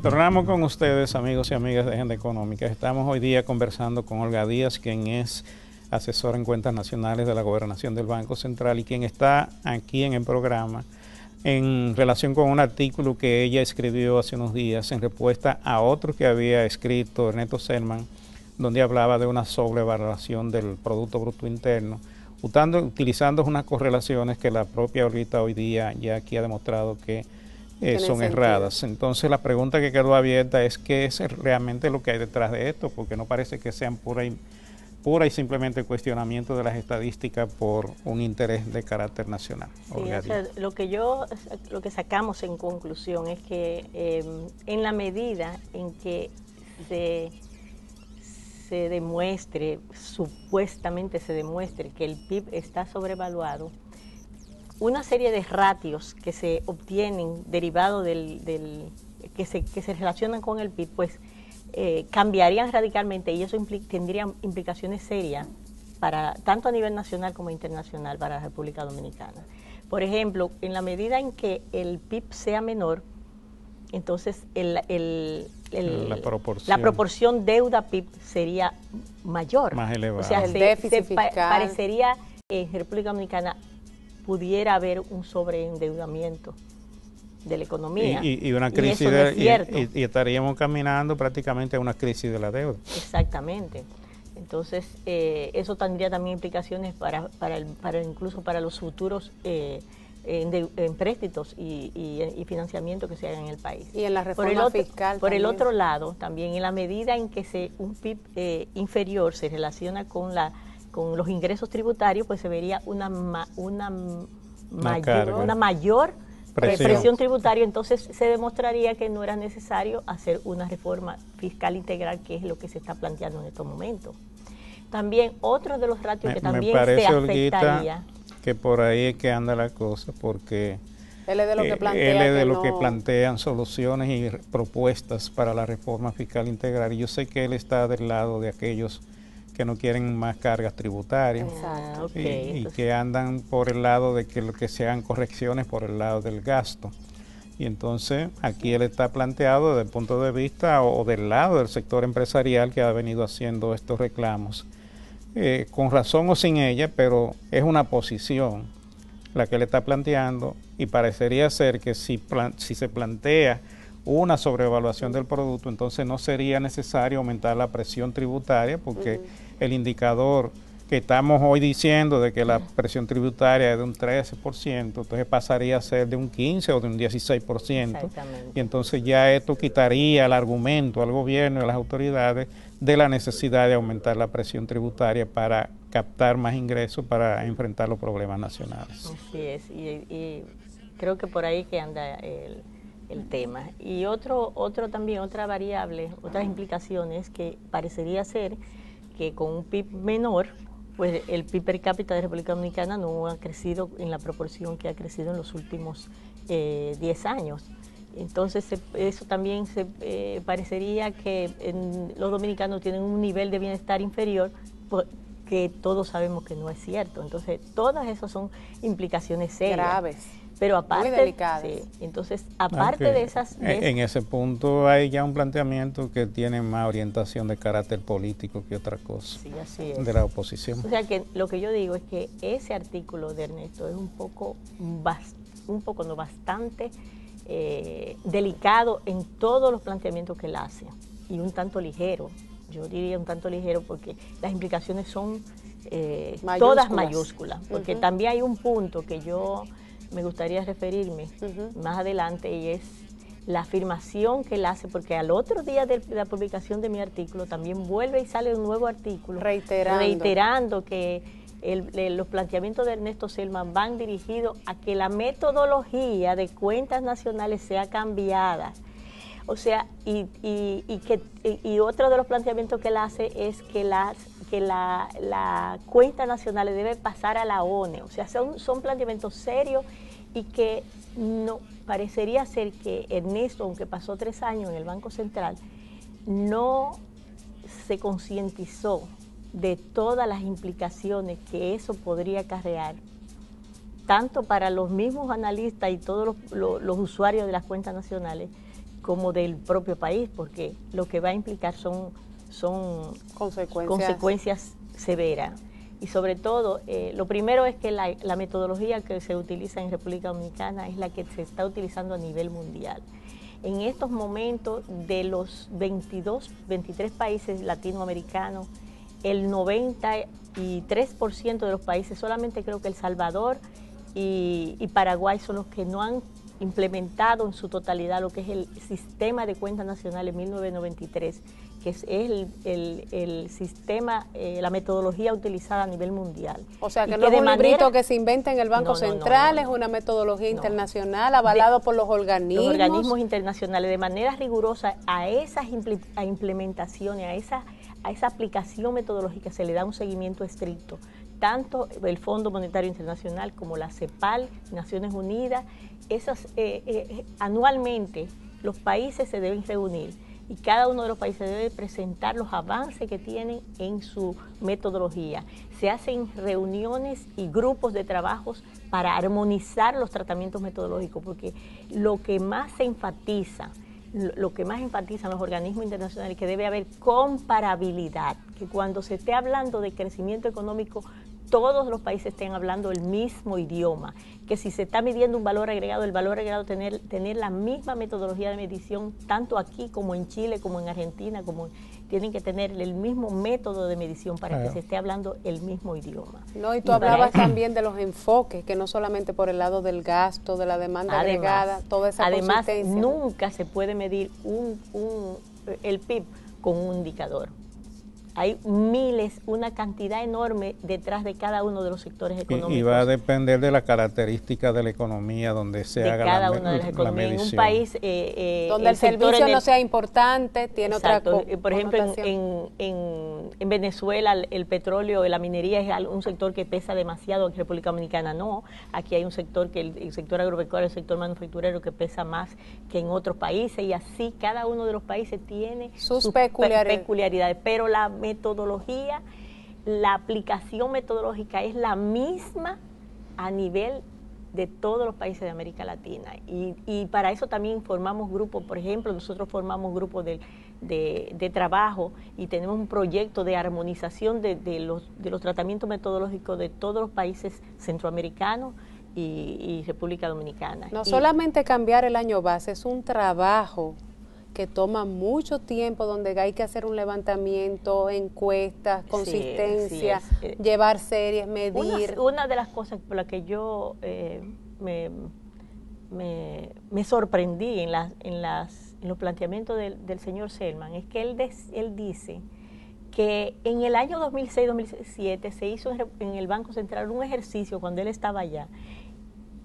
Tornamos con ustedes, amigos y amigas de Agenda Económica. Estamos hoy día conversando con Olga Díaz, quien es asesora en cuentas nacionales de la Gobernación del Banco Central y quien está aquí en el programa en relación con un artículo que ella escribió hace unos días en respuesta a otro que había escrito Ernesto Selman, donde hablaba de una sobrevaloración del Producto Bruto Interno, utilizando unas correlaciones que la propia Olguita hoy día ya aquí ha demostrado que son erradas. Entonces la pregunta que quedó abierta es qué es realmente lo que hay detrás de esto, porque no parece que sean pura y simplemente cuestionamiento de las estadísticas por un interés de carácter nacional. Sí, o sea, lo que sacamos en conclusión es que en la medida en que se demuestre, supuestamente se demuestre que el PIB está sobrevaluado, una serie de ratios que se obtienen derivados que se relacionan con el PIB, pues cambiarían radicalmente y eso tendría implicaciones serias tanto a nivel nacional como internacional para la República Dominicana. Por ejemplo, en la medida en que el PIB sea menor, entonces la proporción deuda-PIB sería mayor. Más elevada. O sea, el déficit fiscal. Parecería que en República Dominicana pudiera haber un sobreendeudamiento de la economía. Y una crisis y eso no es cierto. Y estaríamos caminando prácticamente a una crisis de la deuda. Exactamente. Entonces, eso tendría también implicaciones incluso para los futuros empréstitos y financiamiento que se hagan en el país. Y en la reforma fiscal por el otro lado, también en la medida en que un PIB inferior se relaciona con los ingresos tributarios, pues se vería una mayor presión tributaria. Entonces se demostraría que no era necesario hacer una reforma fiscal integral, que es lo que se está planteando en estos momentos. También otro de los ratios que también se afectaría, que por ahí es que anda la cosa, porque él es de lo que plantean soluciones y propuestas para la reforma fiscal integral, y yo sé que él está del lado de aquellos que no quieren más cargas tributarias. Y que andan por el lado de que se hagan correcciones por el lado del gasto. Y entonces aquí él está planteado desde el punto de vista o del lado del sector empresarial que ha venido haciendo estos reclamos, con razón o sin ella, pero es una posición la que él está planteando, y parecería ser que si se plantea una sobrevaluación del producto, entonces no sería necesario aumentar la presión tributaria, porque el indicador que estamos hoy diciendo de que la presión tributaria es de un 13%, entonces pasaría a ser de un 15 o de un 16%, y entonces ya esto quitaría el argumento al gobierno y a las autoridades de la necesidad de aumentar la presión tributaria para captar más ingresos para enfrentar los problemas nacionales. Así es, y creo que por ahí que anda el tema. Y otra variable, otras implicaciones que parecería ser que con un PIB menor, pues el PIB per cápita de República Dominicana no ha crecido en la proporción que ha crecido en los últimos 10 años. Entonces eso también parecería que los dominicanos tienen un nivel de bienestar inferior, que todos sabemos que no es cierto. Entonces todas esas son implicaciones serias. Graves. Pero aparte, muy delicadas. Sí, entonces, aparte de esas... En ese punto hay ya un planteamiento que tiene más orientación de carácter político que otra cosa, sí, así es, de la oposición. O sea que lo que yo digo es que ese artículo de Ernesto es bastante delicado en todos los planteamientos que él hace, y un tanto ligero. Yo diría un tanto ligero porque las implicaciones son todas mayúsculas, porque también hay un punto que yo me gustaría referirme más adelante, y es la afirmación que él hace, porque al otro día de la publicación de mi artículo también vuelve y sale un nuevo artículo reiterando que los planteamientos de Ernesto Selman van dirigidos a que la metodología de cuentas nacionales sea cambiada. O sea, y otro de los planteamientos que él hace es que la cuenta nacional debe pasar a la ONE. O sea, son planteamientos serios, y que no parecería ser que Ernesto, aunque pasó 3 años en el Banco Central, no se concientizó de todas las implicaciones que eso podría acarrear, tanto para los mismos analistas y todos los usuarios de las cuentas nacionales, como del propio país, porque lo que va a implicar son consecuencias severas. Y sobre todo, lo primero es que la metodología que se utiliza en República Dominicana es la que se está utilizando a nivel mundial. En estos momentos, de los 23 países latinoamericanos, el 93% de los países, solamente creo que El Salvador y Paraguay son los que no han implementado en su totalidad lo que es el sistema de cuentas nacionales 1993, que es el sistema, la metodología utilizada a nivel mundial. O sea, que no es un librito que se inventa en el Banco Central, es una metodología internacional avalado por los organismos. Los organismos internacionales, de manera rigurosa a esas implementaciones, a esa aplicación metodológica se le da un seguimiento estricto. Tanto el Fondo Monetario Internacional como la CEPAL, Naciones Unidas, anualmente los países se deben reunir y cada uno de los países debe presentar los avances que tienen en su metodología. Se hacen reuniones y grupos de trabajos para armonizar los tratamientos metodológicos, porque lo que más enfatizan los organismos internacionales es que debe haber comparabilidad, que cuando se esté hablando de crecimiento económico, todos los países estén hablando el mismo idioma, que si se está midiendo un valor agregado, el valor agregado tener la misma metodología de medición, tanto aquí como en Chile, como en Argentina, tienen que tener el mismo método de medición para que se esté hablando el mismo idioma. No, y tú hablabas también de los enfoques, que no solamente por el lado del gasto, de la demanda agregada, toda esa consistencia. Además, nunca se puede medir el PIB con un indicador. Hay una cantidad enorme detrás de cada uno de los sectores económicos. Y va a depender de la característica de la economía donde se haga la medición. En un país donde el servicio no sea importante, tiene exacto, otra por ejemplo, en Venezuela el petróleo, la minería es un sector que pesa demasiado. En República Dominicana no. Aquí hay un sector, que el sector agropecuario, el sector manufacturero, que pesa más que en otros países, y así cada uno de los países tiene sus peculiaridades, pero la metodología, la aplicación metodológica es la misma a nivel de todos los países de América Latina, y para eso también formamos grupos. Por ejemplo, nosotros formamos grupos de trabajo y tenemos un proyecto de armonización de los tratamientos metodológicos de todos los países centroamericanos y República Dominicana. No solamente cambiar el año base, es un trabajo que toma mucho tiempo, donde hay que hacer un levantamiento, encuestas, consistencia, llevar series, medir. Una de las cosas por las que yo me sorprendí en los planteamientos del señor Selman es que él dice que en el año 2006-2007 se hizo en el Banco Central un ejercicio cuando él estaba allá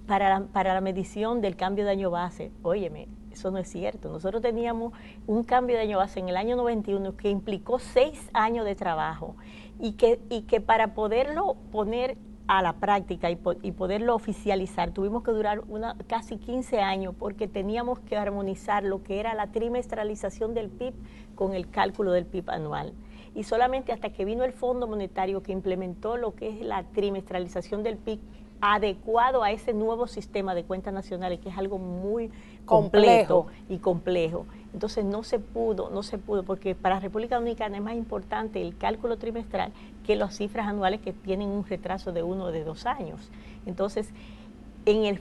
para la medición del cambio de año base. Óyeme, eso no es cierto. Nosotros teníamos un cambio de año base en el año 91 que implicó 6 años de trabajo y que para poderlo poner a la práctica y poderlo oficializar tuvimos que durar casi 15 años, porque teníamos que armonizar lo que era la trimestralización del PIB con el cálculo del PIB anual. Y solamente hasta que vino el Fondo Monetario, que implementó lo que es la trimestralización del PIB adecuado a ese nuevo sistema de cuentas nacionales, que es algo muy complejo y complejo. Entonces no se pudo, porque para República Dominicana es más importante el cálculo trimestral que las cifras anuales, que tienen un retraso de 1 o de 2 años. Entonces,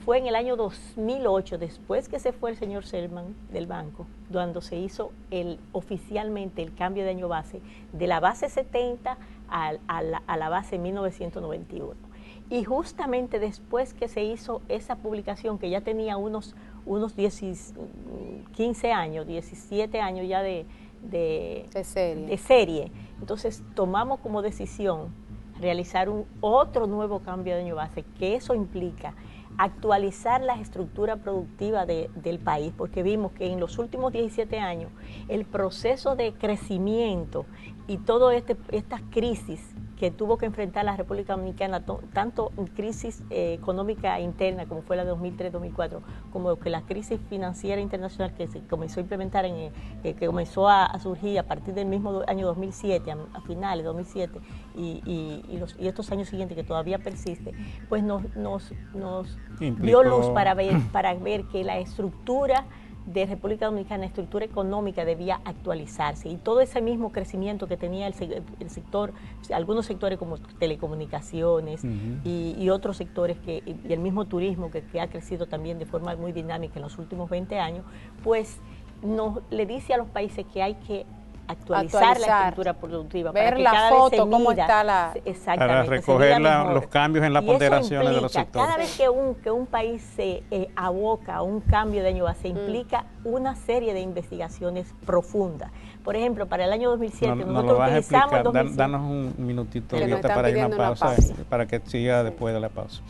fue en el año 2008, después que se fue el señor Selman del banco, cuando se hizo oficialmente el cambio de año base, de la base 70 a la base 1991. Y justamente después que se hizo esa publicación, que ya tenía unos 15 años, 17 años ya de serie, entonces tomamos como decisión realizar otro nuevo cambio de año base, que eso implica actualizar la estructura productiva del país, porque vimos que en los últimos 17 años el proceso de crecimiento y toda esta crisis que tuvo que enfrentar la República Dominicana, tanto crisis económica interna, como fue la de 2003-2004, como que la crisis financiera internacional que se comenzó a implementar, que comenzó a surgir a partir del mismo año 2007, a finales de 2007, y estos años siguientes, que todavía persiste, pues nos dio luz para ver que la estructura de República Dominicana, la estructura económica debía actualizarse y todo ese mismo crecimiento que tenía el sector, algunos sectores como telecomunicaciones y otros sectores y el mismo turismo que ha crecido también de forma muy dinámica en los últimos 20 años, pues le dice a los países que hay que actualizar la estructura productiva, ver para que la cada foto, vez se cómo mida, está la... Para recoger los cambios en las ponderaciones de los sectores. Cada vez que un país se aboca a un cambio de año base, implica una serie de investigaciones profundas. Por ejemplo, para el año 2007, nosotros utilizamos... Danos un minutito para ir a una pausa, para que siga después de la pausa.